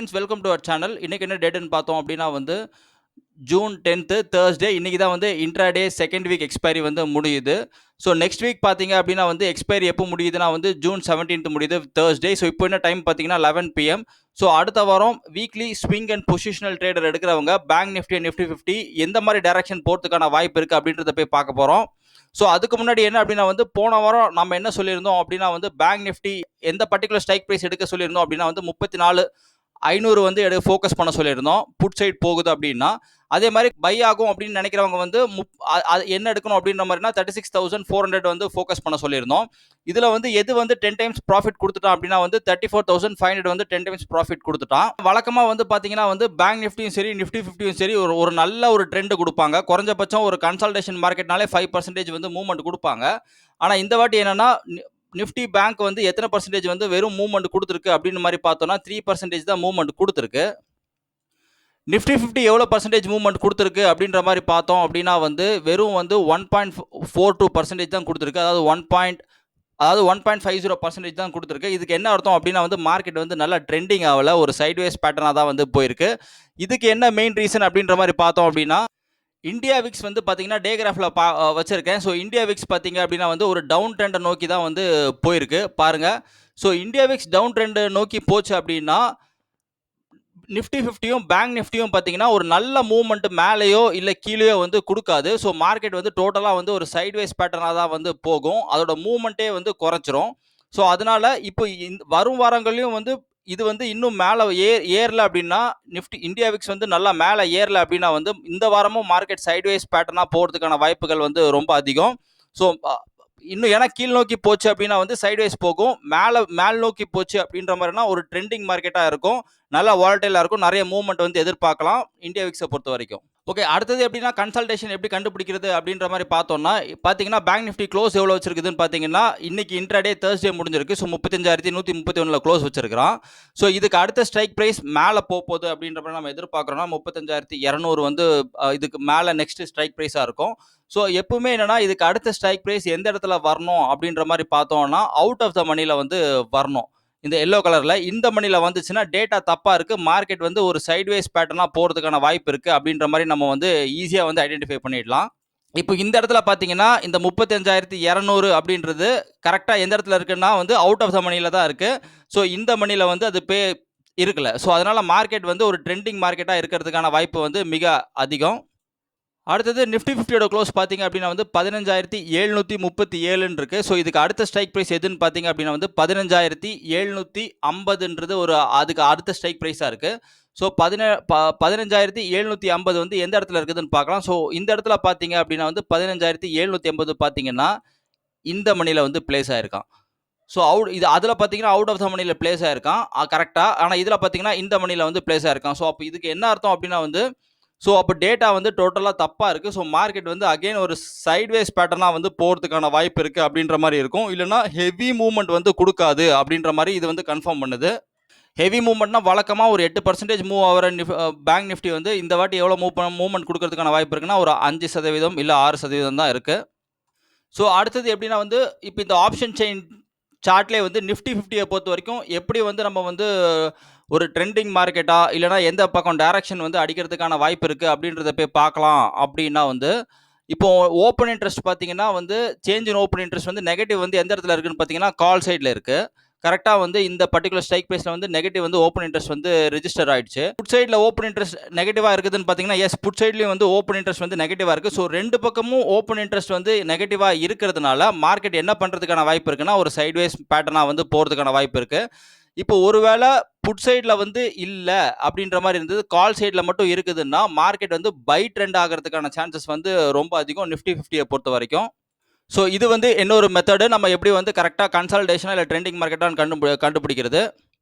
Friends, welcome to our channel. இன்னைக்கு என்ன டேட்டுன்னு பார்த்தோம் அப்படின்னா வந்து ஜூன் 10th தேர்ஸ்டே. இன்னைக்கு தான் வந்து இன்ட்ராடே செகண்ட் வீக் எக்ஸ்பைரி வந்து முடியுது. ஸோ நெக்ஸ்ட் வீக் பார்த்தீங்க அப்படின்னா வந்து எக்ஸ்பைரி எப்போ முடியுதுன்னா வந்து ஜூன் 17th முடியுது, தேர்ஸ்டே. ஸோ இப்போ என்ன டைம் பார்த்தீங்கன்னா 11 PM. ஸோ அடுத்த வாரம் weekly swing and positional trader எடுக்கிறவங்க பேங்க் நிஃப்டி அண்ட் நிஃப்டி 50 எந்த மாதிரி டைரக்ஷன் போகிறதுக்கான வாய்ப்பு இருக்குது அப்படின்றத போய் பார்க்க போகிறோம். ஸோ அதுக்கு முன்னாடி என்ன அப்படின்னா வந்து போன வாரம் நம்ம என்ன சொல்லியிருந்தோம் அப்படின்னா வந்து பேங்க் நிஃப்டி எந்த பர்டிகுலர் ஸ்ட்ரைக் ப்ரைஸ் எடுக்க சொல்லியிருந்தோம் அப்படின்னா வந்து 34,500 வந்து ஃபோக்கஸ் பண்ண சொல்லியிருந்தோம். புட் சைட் போகுது அப்படின்னா அதே மாதிரி பை ஆகும் அப்படின்னு நினைக்கிறவங்க வந்து என்ன எடுக்கணும் அப்படின்ற மாதிரினா 36,400 வந்து ஃபோக்கஸ் பண்ண சொல்லியிருந்தோம். இதில் வந்து எது வந்து 10 டைம்ஸ் ப்ராஃபிட் கொடுத்துட்டான் அப்படின்னா வந்து 34,500 வந்து 10 டைம்ஸ் ப்ராஃபிட் கொடுத்துட்டான். வழக்கமாக வந்து பார்த்தீங்கன்னா வந்து பேங்க் நிஃப்டியும் சரி நிஃப்டி 50யும் சரி ஒரு நல்ல ஒரு ட்ரெண்ட் கொடுப்பாங்க. குறைஞ்சபட்சம் ஒரு கன்சல்டேஷன் மார்க்கெட்னாலே 5% வந்து மூவ்மெண்ட் கொடுப்பாங்க. ஆனால் இந்த வாட்டி என்னன்னா நிஃப்டி பேங்க் வந்து எத்தனை பர்சன்டேஜ் வந்து வெறும் மூவ்மெண்ட் கொடுத்துருக்கு அப்படின்னு மாதிரி பார்த்தோம்னா 3% தான் மூவ்மெண்ட் கொடுத்துருக்கு. நிஃப்டி 50 எவ்வளோ பர்சன்டேஜ் மூவ்மெண்ட் கொடுத்துருக்கு அப்படின்ற மாதிரி பார்த்தோம் அப்படின்னா வந்து வெறும் வந்து 1.42% தான் கொடுத்துருக்கு. அதாவது 1.50% தான் கொடுத்துருக்கு. இதுக்கு என்ன அர்த்தம் அப்படின்னா வந்து மார்க்கெட் வந்து நல்லா ட்ரெண்டிங் ஆகல, ஒரு சைட்வேஸ் பேட்டர்னாக தான் வந்து போயிருக்கு. இதுக்கு என்ன மெயின் ரீசன் அப்படின்ற மாதிரி பார்த்தோம் அப்படின்னா இந்தியா விக்ஸ் வந்து பார்த்தீங்கன்னா டேகிராஃபில் வச்சுருக்கேன். ஸோ இந்தியா விக்ஸ் பார்த்தீங்க அப்படின்னா வந்து ஒரு டவுன் ட்ரெண்டை நோக்கி தான் வந்து போயிருக்கு பாருங்கள். ஸோ இந்தியா விக்ஸ் டவுன் ட்ரெண்டை நோக்கி போச்சு அப்படின்னா நிஃப்டி 50யும் பேங்க் நிஃப்டியும் பார்த்தீங்கன்னா ஒரு நல்ல மூவ்மெண்ட் மேலேயோ இல்லை கீழேயோ வந்து கொடுக்காது. ஸோ மார்க்கெட் வந்து டோட்டலாக வந்து ஒரு சைட்வேஸ் பேட்டர்னாக தான் வந்து போகும். அதோட மூவ்மெண்ட்டே வந்து குறைச்சிரும். ஸோ அதனால இப்போ வரும் வாரங்களையும் வந்து இது வந்து இன்னும் மேலே ஏறல அப்படின்னா நிஃப்டி இந்தியா விக்ஸ் வந்து நல்லா மேலே ஏறல அப்படின்னா வந்து இந்த வாரமும் மார்க்கெட் சைட்வேஸ் பேட்டர்னாக போகிறதுக்கான வாய்ப்புகள் வந்து ரொம்ப அதிகம். ஸோ இன்னும் ஏன்னா கீழ் நோக்கி போச்சு அப்படின்னா வந்து சைட்வேஸ் போகும், மேல் நோக்கி போச்சு அப்படின்ற மாதிரினா ஒரு ட்ரெண்டிங் மார்க்கெட்டாக இருக்கும், நல்லா வாலட்டைலாக இருக்கும், நிறைய மூவ்மெண்ட் வந்து எதிர்பார்க்கலாம் இந்தியா விக்ஸை பொறுத்த வரைக்கும். ஓகே, அடுத்தது எப்படின்னா கன்சல்டேஷன் எப்படி கண்டுபிடிக்கிறது அப்படின்ற மாதிரி பார்த்தோம்னா பார்த்தீங்கன்னா பேங்க் நிஃப்டி க்ளோஸ் எவ்வளோ வச்சிருக்குதுன்னு பார்த்தீங்கன்னா இன்னைக்கு இன்ட்ராடே தேர்ஸ்டே முடிஞ்சிருக்கு. ஸோ 35,131 க்ளோஸ் வச்சிருக்கிறான். ஸோ இதுக்கு அடுத்த ஸ்ட்ரைக் ப்ரைஸ் மேலே போகுது அப்படின்ற மாதிரி நம்ம எதிர்பார்க்குறோம்னா 35,200 வந்து இதுக்கு மேலே நெக்ஸ்ட் ஸ்ட்ரைக் ப்ரைஸாக இருக்கும். ஸோ எப்பவுமே என்னன்னா இதுக்கு அடுத்த ஸ்ட்ரைக் ப்ரைஸ் எந்த இடத்துல வரணும் அப்படின்ற மாதிரி பார்த்தோம்னா அவுட் ஆஃப் த மணியில் வந்து வரணும். இந்த எல்லோ கலரில் இந்த மணியில் வந்துச்சுன்னா டேட்டா தப்பாக இருக்குது, மார்க்கெட் வந்து ஒரு சைட்வேஸ் பேட்டர்னாக போகிறதுக்கான வாய்ப்பு இருக்குது அப்படின்ற மாதிரி நம்ம வந்து ஈஸியாக வந்து ஐடென்டிஃபை பண்ணிடலாம். இப்போ இந்த இடத்துல பார்த்தீங்கன்னா இந்த 35,200 அப்படின்றது கரெக்டாக எந்த இடத்துல இருக்குன்னா வந்து அவுட் ஆஃப் த மணியில் தான் இருக்குது. ஸோ இந்த மணியில் வந்து அது இருக்குல்ல. ஸோ அதனால் மார்க்கெட் வந்து ஒரு ட்ரெண்டிங் மார்க்கெட்டாக இருக்கிறதுக்கான வாய்ப்பு வந்து மிக அதிகம். அடுத்தது நிஃப்டி 50யோட க்ளோஸ் பார்த்தீங்க அப்படின்னா வந்து 15,737 இருக்கு. ஸோ இதுக்கு அடுத்த ஸ்ட்ரைக் ப்ரைஸ் எதுன்னு பார்த்தீங்க அப்படின்னா வந்து 15,750 ஒரு அதுக்கு அடுத்த ஸ்ட்ரைக் ப்ரைஸாக இருக்குது. ஸோ 15,750 வந்து எந்த இடத்துல இருக்குதுன்னு பார்க்கலாம். ஸோ இந்த இடத்துல பார்த்தீங்க அப்படின்னா வந்து 15,780 பார்த்தீங்கன்னா இந்த மணியில் வந்து பிளேஸ் ஆயிருக்கான். ஸோ இது அதில் பார்த்தீங்கன்னா அவுட் ஆஃப் த மணியில் பிளேஸ் ஆயிருக்கான் கரெக்டாக. ஆனால் இதில் பார்த்தீங்கன்னா இந்த மணியில் வந்து பிளேஸ் ஆயிருக்கான். ஸோ அப்போ இதுக்கு என்ன அர்த்தம் அப்படின்னா வந்து ஸோ அப்போ டேட்டா வந்து டோட்டலாக தப்பாக இருக்குது. ஸோ மார்க்கெட் வந்து அகெயின் ஒரு சைட்வேஸ் பேட்டர்னாக வந்து போகிறதுக்கான வாய்ப்பு இருக்குது அப்படின்ற மாதிரி இருக்கும். இல்லைனா ஹெவி மூவ்மெண்ட் வந்து கொடுக்காது அப்படின்ற மாதிரி இது வந்து கன்ஃபார்ம் பண்ணுது. ஹெவி மூவ்மெண்ட்னா வழக்கமாக ஒரு 8% மூவ் ஆகிற பேங்க் நிஃப்டி வந்து இந்த வாட்டி எவ்வளோ மூவ்மெண்ட் கொடுக்கறதுக்கான வாய்ப்பு இருக்குன்னா ஒரு 5% இல்லை 6% தான் இருக்குது. ஸோ அடுத்தது எப்படின்னா வந்து இப்போ இந்த ஆப்ஷன் செயின் சார்ட்லேயே வந்து நிஃப்டி 50யை பொறுத்த வரைக்கும் எப்படி வந்து நம்ம வந்து ஒரு ட்ரெண்டிங் மார்க்கெட்டா இல்லைனா எந்த பக்கம் டைரக்ஷன் வந்து அடிக்கிறதுக்கான வாய்ப்பு இருக்குது அப்படின்றத போய் பார்க்கலாம். அப்படின்னா வந்து இப்போ ஓப்பன் இன்ட்ரெஸ்ட் பார்த்தீங்கன்னா வந்து சேஞ்ச் இன் ஓப்பன் இன்ட்ரெஸ்ட் வந்து நெகட்டிவ் வந்து எந்த இடத்துல இருக்குன்னு பார்த்தீங்கன்னா கால் சைடில் இருக்குது. கரெக்டாக வந்து இந்த பர்டிகுலர் ஸ்ட்ரைக் ப்ரைஸில் வந்து நெகட்டிவ் வந்து ஓப்பன் இன்ட்ரெஸ்ட் வந்து ரெஜிஸ்டர் ஆயிடுச்சு. புட் சைடில் ஓப்பன் இன்ட்ரெஸ்ட் நெகட்டிவாக இருக்குதுன்னு பார்த்தீங்கன்னா எஸ், புட் சைட்லேயும் வந்து ஓப்பன் இன்ட்ரெஸ்ட் வந்து நெகட்டிவாக இருக்குது. ஸோ ரெண்டு பக்கமும் ஓப்பன் இன்ட்ரெஸ்ட் வந்து நெகட்டிவாக இருக்கிறதுனால மார்க்கெட் என்ன பண்ணுறதுக்கான வாய்ப்பு இருக்குன்னா ஒரு சைட்வேஸ் பேட்டர்னாக வந்து போகிறதுக்கான வாய்ப்பு இருக்குது. இப்போ ஒருவேளை புட் சைடில் வந்து இல்லை அப்படின்ற மாதிரி இருந்தது, கால் சைடில் மட்டும் இருக்குதுன்னா மார்க்கெட் வந்து பை ட்ரெண்ட் ஆகிறதுக்கான சான்சஸ் வந்து ரொம்ப அதிகம் நிஃப்டி 50யை பொறுத்த வரைக்கும். ஸோ இது வந்து இன்னொரு மெத்தடு, நம்ம எப்படி வந்து கரெக்டாக கன்சல்டேஷனாக இல்லை ட்ரெண்டிங் மார்க்கெட்டாக கண்டுபிடிக்கிறது.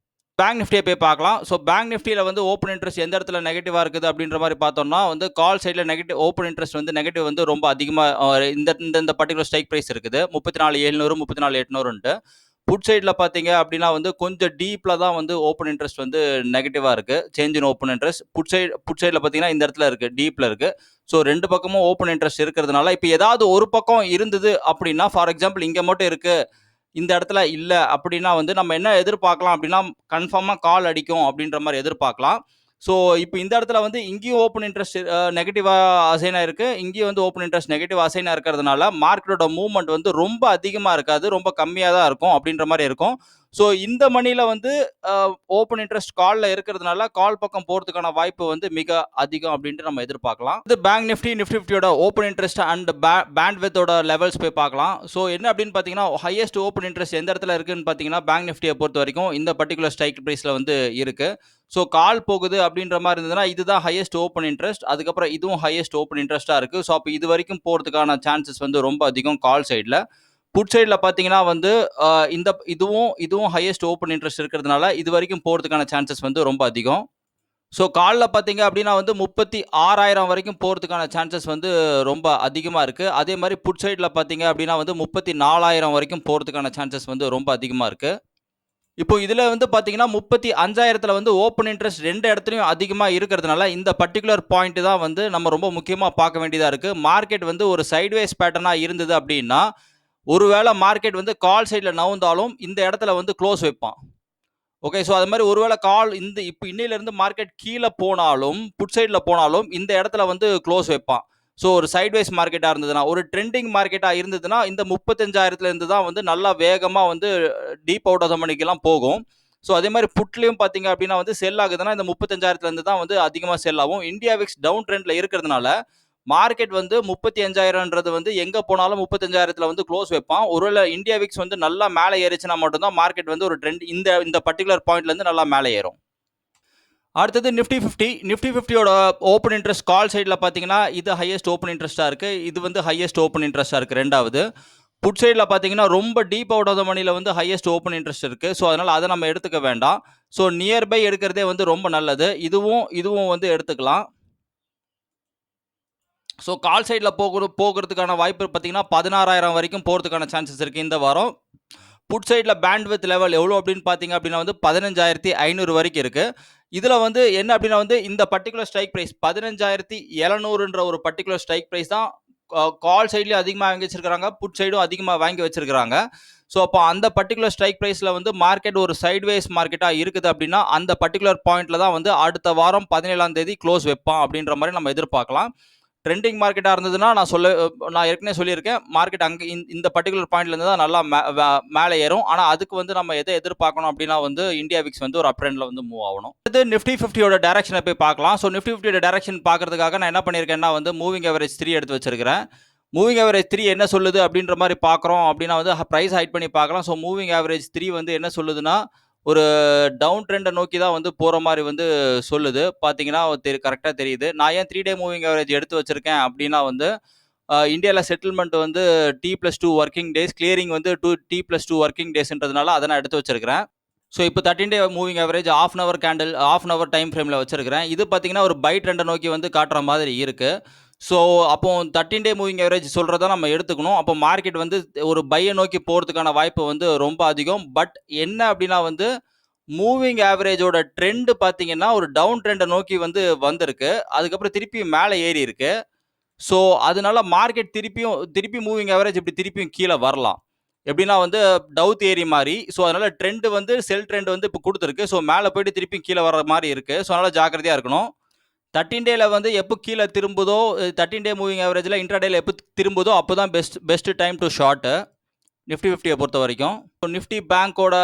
பேங்க் நிஃப்டியை போய் பார்க்கலாம். ஸோ பேங்க் நிஃப்டியில் வந்து ஓப்பன் இன்ட்ரெஸ்ட் எந்த இடத்துல நெகட்டிவாக இருக்குது அப்படின்ற மாதிரி பார்த்தோம்னா வந்து கால் சைடில் நெகட்டிவ் ஓப்பன் இன்ட்ரெஸ்ட் வந்து நெகட்டிவ் வந்து ரொம்ப அதிகமாக இந்த பர்டிகுலர் ஸ்ட்ரைக் ப்ரைஸ் இருக்குது 34,700 34,800. புட் சைடில் பார்த்தீங்க அப்படின்னா வந்து கொஞ்சம் டீப்பில் தான் வந்து ஓப்பன் இன்ட்ரெஸ்ட் வந்து நெகட்டிவாக இருக்குது, change in open interest. Put சைடில் பார்த்தீங்கன்னா இந்த இடத்துல இருக்குது, டீப்பில் இருக்குது. ஸோ ரெண்டு பக்கமும் ஓப்பன் இன்ட்ரெஸ்ட் இருக்கிறதுனால இப்போ ஏதாவது ஒரு பக்கம் இருந்தது அப்படின்னா ஃபார் எக்ஸாம்பிள் இங்கே மட்டும் இருக்குது இந்த இடத்துல இல்ல அப்படின்னா வந்து நம்ம என்ன எதிர்பார்க்கலாம் அப்படின்னா, கன்ஃபார்மா கால் அடிக்கும் அப்படின்ற மாரி எதிர்பார்க்கலாம். ஸோ, இப்ப இந்த இடத்துல வந்து இங்கேயும் ஓப்பன் இன்ட்ரெஸ்ட் நெகட்டிவா அசைன் ஆயிருக்கு. இங்கேயும் வந்து ஓப்பன் இன்ட்ரெஸ்ட் நெகட்டிவ் அசைனா இருக்கிறதுனால, மார்க்கெட்டோட மூவ்மெண்ட் வந்து ரொம்ப அதிகமா இருக்காது. ரொம்ப கம்மியா தான் இருக்கும் அப்படின்ற மாரி இருக்கும். ஸோ, இந்த மணில வந்து அ ஓப்பன் இன்ட்ரெஸ்ட் கால்ல இருக்கிறதுனால, கால் பக்கம் போறதுக்கான வாய்ப்பு வந்து மிக அதிகம் அப்படின்ட்டு நம்ம எதிர்பார்க்கலாம். இது பேங்க் நிஃப்டி, நிஃப்டி 50யோட ஓப்பன் இன்ட்ரெஸ்ட் அண்ட் பேண்ட்வித்தோட லெவல்ஸ் போய் பார்க்கலாம். ஸோ, என்ன அப்படின்னு பார்த்தீங்கன்னா, ஹையஸ்ட் ஓப்பன் இன்ட்ரெஸ்ட் எந்த இடத்துல இருக்குன்னு பார்த்தீங்கன்னா, பேங்க் நிஃப்டிய பொறுத்தவரைக்கும் இந்த பர்ட்டிகுலர் ஸ்ட்ரைக் பிரைஸ்ல வந்து இருக்கு. ஸோ, கால் போகுது அப்படின்ற மாரி இருந்ததுன்னா, இதுதான் ஹையஸ்ட் ஓப்பன் இன்ட்ரெஸ்ட். அதுக்கப்புறம் இதுவும் ஹையஸ்ட் ஓப்பன் இன்ட்ரெஸ்ட்டா இருக்கு. ஸோ, அப்ப இதுவரைக்கும் போறதுக்கான சான்சஸ் வந்து ரொம்ப அதிகம் கால் சைட்ல. புட் சைட்ல பார்த்தீங்கன்னா வந்து, அ இந்த இதுவும் ஹையஸ்ட் ஓப்பன் இன்ட்ரெஸ்ட் இருக்கிறதுனால, இதுவரைக்கும் போறதுக்கான சான்சஸ் வந்து ரொம்ப அதிகம். ஸோ, கால்ல பார்த்தீங்க அப்படின்னா வந்து 36,000 வரைக்கும் போறதுக்கான சான்சஸ் வந்து ரொம்ப அதிகமா இருக்கு. அதே மாரி புட் சைட்ல பார்த்தீங்க அப்படின்னா வந்து 34,000 வரைக்கும் போறதுக்கான சான்சஸ் வந்து ரொம்ப அதிகமா இருக்கு. இப்போ இதுல வந்து பார்த்தீங்கன்னா, 35,000த்துல வந்து ஓப்பன் இன்ட்ரெஸ்ட் 2 இடத்துலயும் அதிகமா இருக்கிறதுனால, இந்த பர்ட்டிகுலர் பாயிண்ட் தான் வந்து நம்ம ரொம்ப முக்கியமா பார்க்க வேண்டியதா இருக்கு. மார்க்கெட் வந்து ஒரு சைட்வேஸ் பேட்டர்னா இருந்தது அப்படின்னா, ஒருவேள மார்க்கெட் வந்து கால் சைட்ல நவுந்தாலும், இந்த இடத்துல வந்து குளோஸ் வைப்பான். ஓகே. ஸோ, அது மாரி ஒருவேள கால் இப்ப இன்னையிலிருந்து மார்க்கெட் கீழ போனாலும், புட் சைட்ல போனாலும், இந்த இடத்துல வந்து குளோஸ் வைப்பான். ஸோ, ஒரு சைட்வேஸ் மார்க்கெட்டா இருந்ததுன்னா, ஒரு ட்ரெண்டிங் மார்க்கெட்டா இருந்ததுன்னா, இந்த 35,000த்துல இருந்து தான் வந்து நல்லா வேகமா வந்து டீப் அவுட் ஆஃப் த மணிக்கெல்லாம் போகும். ஸோ, அதே மாரி புட்லயும் பார்த்தீங்க அப்டின்னா வந்து செல் ஆகுதுன்னா, இந்த 35,000த்துல இருந்து தான் வந்து அதிகமா செல் ஆகும். இந்தியா விக்ஸ் டவுன் ட்ரெண்ட்ல இருக்கிறதுனால, மார்க்கெட் வந்து 35,000ன்றது வந்து எங்க போனாலும் 35,000த்துல வந்து குளோஸ் வைப்பான். ஒருவேள இந்தியா விக்ஸ் வந்து நல்லா மேல ஏறுச்சுன்னா மட்டும் தான் மார்க்கெட் வந்து ஒரு ட்ரெண்ட் இந்த இந்த பர்ட்டிகுலர் பாயிண்ட்ல இருந்து நல்லா மேல ஏறும். அடுத்தது நிஃப்டி 50. நிஃப்டி 50யோட ஓப்பன் இன்ட்ரெஸ்ட் கால் சைட்ல பார்த்தீங்கன்னா, இது ஹையஸ்ட் ஓப்பன் இன்ட்ரெஸ்ட்டா இருக்கு. இது வந்து ஹையஸ்ட் ஓப்பன் இன்ட்ரெஸ்ட்டா இருக்கு 2வது. புட் சைட்ல பார்த்தீங்கன்னா, ரொம்ப டீப் அவுட் ஆஃப் த மணில வந்து ஹையஸ்ட் ஓப்பன் இன்ட்ரெஸ்ட் இருக்கு. ஸோ, அதனால அத நம்ம எடுத்துக்க வேண்டாம். ஸோ, நியர் பை எடுக்கிறதே வந்து ரொம்ப நல்லது. இதுவும் வந்து எடுத்துக்கலாம். ஸோ, கால் சைட்ல போகுறதுக்கான வாய்ப்பு பார்த்தீங்கன்னா, 16,000 வரைக்கும் போறதுக்கான சான்சஸ் இருக்கு இந்த வாரம். புட் சைட்ல பேண்ட்வித் லெவல் எவ்வளோ அப்படின்னு பார்த்தீங்க அப்படின்னா வந்து 15,500 வரைக்கும் இருக்கு. இதுல வந்து என்ன அப்படின்னா வந்து இந்த பர்ட்டிகுலர் ஸ்ட்ரைக் பிரைஸ் 15,700ன்ற ஒரு பர்ட்டிகுலர் ஸ்ட்ரைக் பிரைஸ் தான் கால் சைட்லயும் அதிகமா வாங்கி வச்சிருக்காங்க. புட் சைடும் அதிகமா வாங்கி வச்சிருக்காங்க. ஸோ, அப்போ அந்த பர்ட்டிகுலர் ஸ்ட்ரைக் பிரைஸ்ல வந்து மார்க்கெட் ஒரு சைட்வேஸ் மார்க்கெட்டா இருக்குது அப்படின்னா, அந்த பர்ட்டிகுலர் பாயிண்ட்ல தான் வந்து அடுத்த வாரம் 17ஆம் தேதி க்ளோஸ் வைப்பான் அப்படின்ற மாரி நம்ம எதிர்பார்க்கலாம். ட்ரெண்டிங் மார்க்கெட்டா இருந்ததுன்னா, நான் ஏற்கனவே சொல்லியிருக்கேன். மார்க்கெட் அங்க இந்த பர்ட்டிகுலர் பாயிண்ட்ல இருந்து தான் நல்லா மேல ஏறும். ஆனா, அதுக்கு வந்து நம்ம எத எதிர்பார்க்கணும் அப்படின்னா வந்து இந்தியா விக்ஸ் வந்து ஒரு அப் ட்ரெண்ட்ல வந்து மூவ் ஆகணும். அடுத்து நிஃப்டி 50யோட டைரக்ஷன போய் பார்க்கலாம். ஸோ, நிஃப்டி 50யோட டைரக்ஷன் பார்க்கறதுக்காக நான் என்ன பண்ணியிருக்கேன்னா வந்து மூவிங் ஆவரேஜ் 3 எடுத்து வச்சிருக்கிறேன். மூவிங் ஆவரேஜ் 3 என்ன சொல்லுது அப்படின்ற மாரி பார்க்குறோம் அப்படின்னா வந்து பிரைஸ் ஹைட் பண்ணி பார்க்கலாம். ஸோ, மூவிங் ஆவரேஜ் 3 வந்து என்ன சொல்லுதுன்னா, ஒரு டவுன் ட்ரெண்ட நோக்கி தான் வந்து போற மாரி வந்து சொல்லுது. பார்த்தீங்கன்னா கரெக்ட்டா தெரியுது. நான் ஏன் 3 டே மூவிங் ஆவரேஜ் எடுத்து வச்சிருக்கேன் அப்டின்னா வந்து, இந்தியால செட்டில்மென்ட் வந்து T+2 வொர்க்கிங் டேஸ், கிளியரிங் வந்து T+2 வொர்க்கிங் டேஸ்ன்றதுனால அத நான் எடுத்து வச்சிருக்கிறேன். ஸோ, இப்போ 13 day moving average half an hour candle, half an hour time ஃப்ரேம்ல வச்சிருக்கிறேன். இது பார்த்தீங்கன்னா, ஒரு பை ட்ரெண்ட நோக்கி வந்து காட்டுற மாதிரி இருக்கு. ஸோ, அப்போ 13 டே மூவிங் ஆவரேஜ் சொல்றத நம்ம எடுத்துக்கணும். அப்போ மார்க்கெட் வந்து ஒரு பைய நோக்கி போறதுக்கான வாய்ப்பு வந்து ரொம்ப அதிகம். பட் என்ன அப்டின்னா வந்து மூவிங் ஆவரேஜோட ட்ரெண்ட் பார்த்தீங்கன்னா, ஒரு டவுன் ட்ரெண்ட நோக்கி வந்து வந்திருக்கு. அதுக்கப்புறம் திருப்பியும் மேல ஏறி இருக்கு. ஸோ, அதனால மார்க்கெட் திருப்பி மூவிங் ஆவரேஜ் இப்படி திருப்பியும் கீழ வரலாம். எப்படின்னா வந்து டவ் தியரி மாரி. ஸோ, அதனால ட்ரெண்ட் வந்து செல் ட்ரெண்ட் வந்து இப்ப குடுத்திருக்கு. ஸோ, மேல போயிட்டு திருப்பியும் கீழ வர்ற மாரி இருக்கு. ஸோ, அதனால ஜாக்கிரதையா இருக்கணும். 13 டேல வந்து எப்போ கீழ திரும்புதோ, 13 டே மூவிங் ஆவரேஜ்ல இன்ட்ராடேல எப்போ திரும்புதோ அப்பதான் best time to short nifty 50ய பொறுத்தவரைக்கும். நிஃப்டி பேங்கோட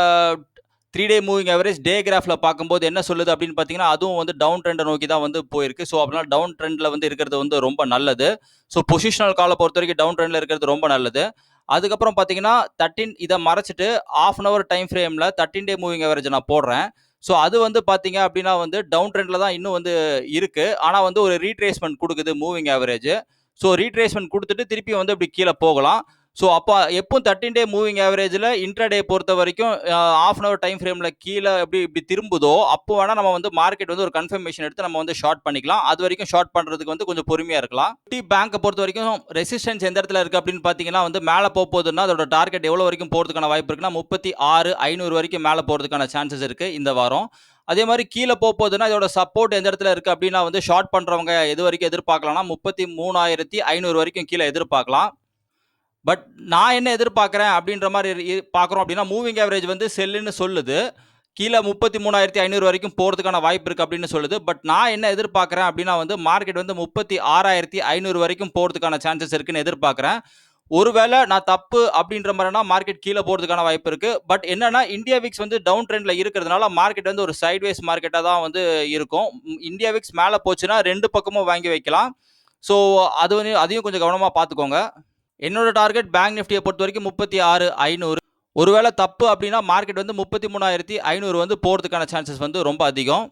3 டே மூவிங் ஆவரேஜ் டே கிராஃப்ல பார்க்கும்போது என்ன சொல்லுது அப்படின்னு பார்த்தீங்கன்னா, அதுவும் வந்து டவுன் ட்ரெண்ட நோக்கி தான் வந்து போயிருக்கு. ஸோ, அப்படினா டவுன் ட்ரெண்ட்ல வந்து இருக்கிறது வந்து ரொம்ப நல்லது. ஸோ, பொசிஷனல் கால பொறுத்தவரைக்கும் டவுன் ட்ரெண்ட்ல இருக்கிறது ரொம்ப நல்லது. அதுக்கப்புறம் பார்த்தீங்கன்னா, 13 இத மறைச்சிட்டு ஹாஃப் அன் ஹவர் டைம் ஃப்ரேம்ல 13 டே மூவிங் ஆவரேஜ் நான் போடுறேன். ஸோ, அது வந்து பார்த்தீங்க அப்படின்னா வந்து டவுன் ட்ரெண்ட்ல தான் இன்னும் வந்து இருக்கு. ஆனா வந்து ஒரு ரீட்ரேஸ்மென்ட் குடுக்குது மூவிங் ஆவரேஜ். ஸோ, ரீட்ரேஸ்மென்ட் குடுத்துட்டு திருப்பி வந்து இப்படி கீழ போகலாம். ஸோ, அப்ப எப்பவும் 13 டே மூவிங் ஆவரேஜ்ல இன்ட்ராடே பொறுத்தவரைக்கும் ஹாஃப் அன் ஹவர் டைம் ஃப்ரேம்ல கீழ இப்படி திரும்புதோ, அப்போ வேணா நம்ம வந்து மார்க்கெட் வந்து ஒரு கன்ஃபர்மேஷன் எடுத்து நம்ம வந்து ஷார்ட் பண்ணிக்கலாம். அதுவரைக்கும் ஷார்ட் பண்றதுக்கு வந்து கொஞ்சம் பொறுமையா இருக்கலாம். நிஃப்டி பேங்க்க பொறுத்தவரைக்கும் ரெசிஸ்டன்ஸ் எந்த இடத்துல இருக்கு அப்படின்னு பார்த்தீங்கன்னா வந்து மேல போகுதுன்னா, அதோட டார்கெட் எவ்வளோ வரைக்கும் போறதுக்கான வாய்ப்பு இருக்குன்னா, 36,500 வரைக்கும் மேல போறதுக்கான சான்சஸ் இருக்கு இந்த வாரம். அதே மாரி கீழ போகுதுன்னா, இதோட சப்போர்ட் எந்த இடத்துல இருக்கு அப்படின்னா வந்து ஷார்ட் பண்றவங்க எது வரைக்கும் எதிர்பார்க்கலாம்னா, 33,500 வரைக்கும் கீழ எதிர்பார்க்கலாம். பட் நான் என்ன எதிர்பார்க்குறேன் அப்படின்ற மாதிரி பார்க்குறோம் அப்படின்னா, மூவிங் ஆவரேஜ் வந்து செல்லுன்னு சொல்லுது. கீழே 33,500 வரைக்கும் போகிறதுக்கான வாய்ப்பு இருக்குது அப்படின்னு சொல்லுது. பட் நான் என்ன எதிர்பார்க்குறேன் அப்படின்னா வந்து, மார்க்கெட் வந்து 36,500 வரைக்கும் போகிறதுக்கான சான்சஸ் இருக்குன்னு எதிர்பார்க்குறேன். ஒருவேளை நான் தப்பு அப்படின்ற மாதிரினா மார்க்கெட் கீழே போகிறதுக்கான வாய்ப்பு இருக்குது. பட் என்னன்னா, இந்தியா விக்ஸ் வந்து டவுன் ட்ரெண்டில் இருக்கிறதுனால மார்க்கெட் வந்து ஒரு சைட்வேஸ் மார்க்கெட்டாக தான் வந்து இருக்கும். இந்தியா விக்ஸ் மேலே போச்சுன்னா 2 பக்கமும் வாங்கி வைக்கலாம். ஸோ அது வந்து அதையும் கொஞ்சம் கவனமாக பார்த்துக்கோங்க. என்னோட டார்கெட் பேங்க் நிஃப்டியை பொறுத்த வரைக்கும் 36,500. ஒருவேளை தப்பு அப்படின்னா மார்க்கெட் வந்து 33,500 வந்து போகிறதுக்கான சான்சஸ் வந்து ரொம்ப அதிகம்.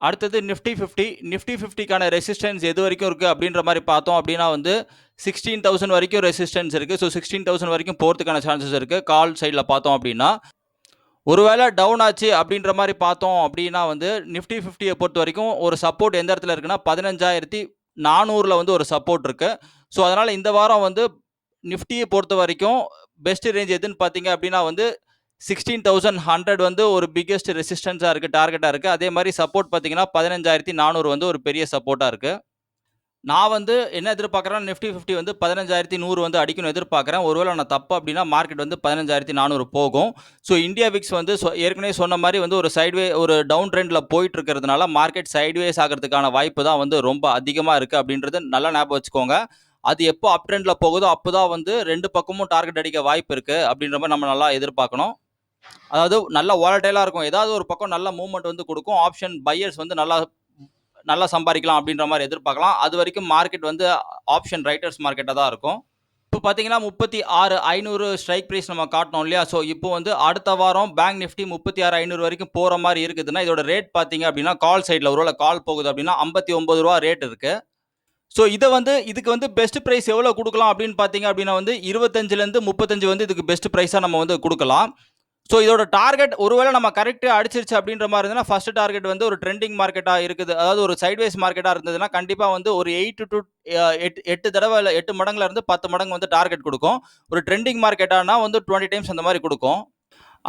அடுத்தது நிஃப்டி 50. நிஃப்டி 50க்கான ரெசிஸ்டன்ஸ் எது வரைக்கும் இருக்குது அப்படின்ற மாதிரி பார்த்தோம் அப்படின்னா வந்து 16,000 வரைக்கும் ரெசிஸ்டன்ஸ் இருக்குது. ஸோ 16,000 வரைக்கும் போகிறதுக்கான சான்சஸ் இருக்குது. கால் சைடில் பார்த்தோம் அப்படின்னா ஒருவேளை டவுன் ஆச்சு அப்படின்ற மாதிரி பார்த்தோம் அப்படின்னா வந்து நிஃப்டி 50யை பொறுத்த வரைக்கும் ஒரு சப்போர்ட் எந்த இடத்துல இருக்குன்னா 15,400 வந்து ஒரு சப்போர்ட் இருக்குது. ஸோ அதனால் இந்த வாரம் வந்து நிஃப்டியை பொறுத்த வரைக்கும் பெஸ்ட் ரேஞ்ச் எதுன்னு பார்த்தீங்க அப்படின்னா வந்து 16,100 வந்து ஒரு பிக்கெஸ்ட் ரெசிஸ்டன்ஸாக இருக்குது, டார்கெட்டாக இருக்குது. அதே மாதிரி சப்போர்ட் பார்த்தீங்கன்னா 15,400 வந்து ஒரு பெரிய சப்போர்ட்டாக இருக்குது. நான் வந்து என்ன எதிர்பார்க்குறேன், நிஃப்டி 50 வந்து 15,100 வந்து அடிக்கணும் எதிர்பார்க்குறேன். ஒருவேளை நான் தப்பு அப்படின்னா மார்க்கெட் வந்து 15,400 போகும். ஸோ இந்தியா விக்ஸ் வந்து ஏற்கனவே சொன்ன மாதிரி வந்து ஒரு டவுன் ட்ரெண்டில் போயிட்டு இருக்கிறதுனால மார்க்கெட் சைட்வேஸ் ஆகிறதுக்கான வாய்ப்பு தான் வந்து ரொம்ப அதிகமாக இருக்குது அப்படின்றது நல்லா ஞாபகம் வச்சுக்கோங்க. அது எப்போ அப் ட்ரெண்டில் போகுதோ அப்போ தான் வந்து 2 பக்கமும் டார்கெட் அடிக்க வாய்ப்பு இருக்குது அப்படின்ற மாதிரி நம்ம நல்லா எதிர்பார்க்கணும். அதாவது நல்ல வாலட்டைலாக இருக்கும். ஏதாவது ஒரு பக்கம் நல்ல மூவ்மெண்ட் வந்து கொடுக்கும். ஆப்ஷன் பையர்ஸ் வந்து நல்லா சம்பாதிக்கலாம் அப்படின்ற மாதிரி எதிர்பார்க்கலாம். அது வரைக்கும் மார்க்கெட் வந்து ஆப்ஷன் ரைட்டர்ஸ் மார்க்கெட்டாக தான் இருக்கும். இப்போ பார்த்தீங்கன்னா 36,500 ஸ்ட்ரைக் ப்ரைஸ் நம்ம காட்டணும் இல்லையா? ஸோ இப்போ வந்து அடுத்த வாரம் பேங்க் நிஃப்டி 36,500 வரைக்கும் போகிற மாதிரி இருக்குதுன்னா இதோட ரேட் பார்த்தீங்க அப்படின்னா கால் சைடில் ஒருவேளை கால் போகுது அப்படின்னா ₹59 ரேட் இருக்குது. ஸோ இதுக்கு வந்து பெஸ்ட் ப்ரைஸ் எவ்வளோ கொடுக்கலாம் அப்படின்னு பார்த்தீங்க அப்படின்னா வந்து 25லேருந்து 35 வந்து இதுக்கு பெஸ்ட் ப்ரைஸாக நம்ம வந்து கொடுக்கலாம். ஸோ இதோட டார்கெட் ஒருவேளை நம்ம கரெக்டாக அடிச்சிருச்சு அப்படின்ற மாதிரி இருந்ததுன்னா ஃபர்ஸ்ட் டார்கெட் வந்து ஒரு ட்ரெண்டிங் மார்க்கெட்டாக இருக்குது, அதாவது ஒரு சைட்வேஸ் மார்க்கெட்டாக இருந்ததுன்னா கண்டிப்பாக வந்து ஒரு 8 தடவை இல்லை 8 மடங்குல இருந்து 10 மடங்கு வந்து டார்கெட் கொடுக்கும். ஒரு ட்ரெண்டிங் மார்க்கெட்டானா வந்து 20 டைம்ஸ் அந்த மாதிரி கொடுக்கும்.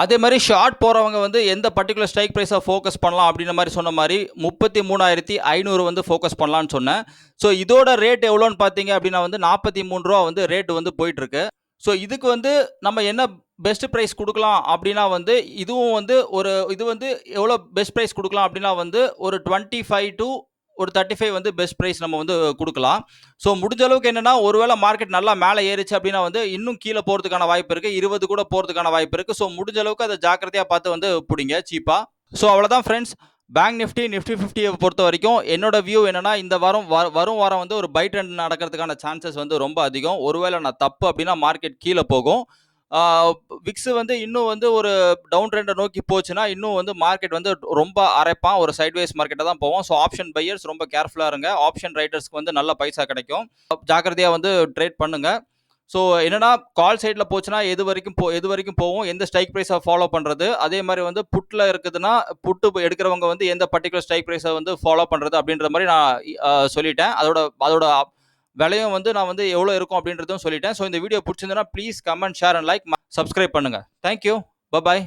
அதே மாதிரி ஷார்ட் போகிறவங்க வந்து எந்த பர்டிகுலர் ஸ்ட்ரைக் ப்ரைஸை ஃபோக்கஸ் பண்ணலாம் அப்படின்ற மாதிரி சொன்ன மாதிரி 33,500 வந்து ஃபோக்கஸ் பண்ணலான்னு சொன்னேன். ஸோ இதோட ரேட் எவ்வளோன்னு பார்த்தீங்க அப்படின்னா வந்து ₹43 வந்து ரேட்டு வந்து போயிட்டுருக்கு. ஸோ இதுக்கு வந்து நம்ம என்ன பெஸ்ட் ப்ரைஸ் கொடுக்கலாம் அப்படின்னா வந்து இது வந்து எவ்வளோ பெஸ்ட் ப்ரைஸ் கொடுக்கலாம் அப்படின்னா வந்து ஒரு 25 to ஒரு 35 வந்து பெஸ்ட் ப்ரைஸ் நம்ம வந்து கொடுக்கலாம். ஸோ முடிஞ்ச அளவுக்கு என்னன்னா ஒருவேளை மார்க்கெட் நல்லா மேலே ஏறிச்சு அப்படின்னா வந்து இன்னும் கீழே போகிறதுக்கான வாய்ப்பு இருக்குது, 20 கூட போகிறதுக்கான வாய்ப்பு இருக்குது. ஸோ முடிஞ்ச அளவுக்கு அதை ஜாக்கிரதையாக பார்த்து வந்து பிடிங்க சீப்பாக. ஸோ அவ்வளோதான் ஃப்ரெண்ட்ஸ். பேங்க் நிஃப்டி 50 பொறுத்த வரைக்கும் என்னோட வியூ என்னன்னா இந்த வரும் வாரம் வந்து ஒரு பை ட்ரெண்ட் நடக்கிறதுக்கான சான்சஸ் வந்து ரொம்ப அதிகம். ஒருவேளை நான் தப்பு அப்படின்னா மார்க்கெட் கீழே போகும். விக்ஸ் வந்து இன்னும் வந்து ஒரு டவுன் ட்ரெண்டை நோக்கி போச்சுன்னா இன்னும் வந்து மார்க்கெட் வந்து ரொம்ப அரைப்பான், ஒரு சைட்வேஸ் மார்க்கெட்டை தான் போவோம். ஸோ ஆப்ஷன் பையர்ஸ் ரொம்ப கேர்ஃபுல்லாக இருங்க. ஆப்ஷன் ரைட்டர்ஸ்க்கு வந்து நல்ல பைசா கிடைக்கும். ஜாக்கிரதையாக வந்து ட்ரேட் பண்ணுங்க. ஸோ என்னன்னா கால் சைடில் போச்சுன்னா எது வரைக்கும் போகும், எந்த ஸ்ட்ரைக் ப்ரைஸை ஃபாலோ பண்ணுறது, அதே மாதிரி வந்து புட்டில் இருக்குதுன்னா புட்டு எடுக்கிறவங்க வந்து எந்த பர்டிகுலர் ஸ்ட்ரைக் ப்ரைஸை வந்து ஃபாலோ பண்ணுறது அப்படின்ற மாதிரி நான் சொல்லிட்டேன். அதோட விலையும் வந்து நான் வந்து எவ்வளோ இருக்கும் அப்படின்றதும் சொல்லிட்டேன். ஸோ இந்த வீடியோ பிடிச்சிருந்ததுன்னா please comment, share and like, subscribe பண்ணுங்கள். தேங்க்யூ. பாய்.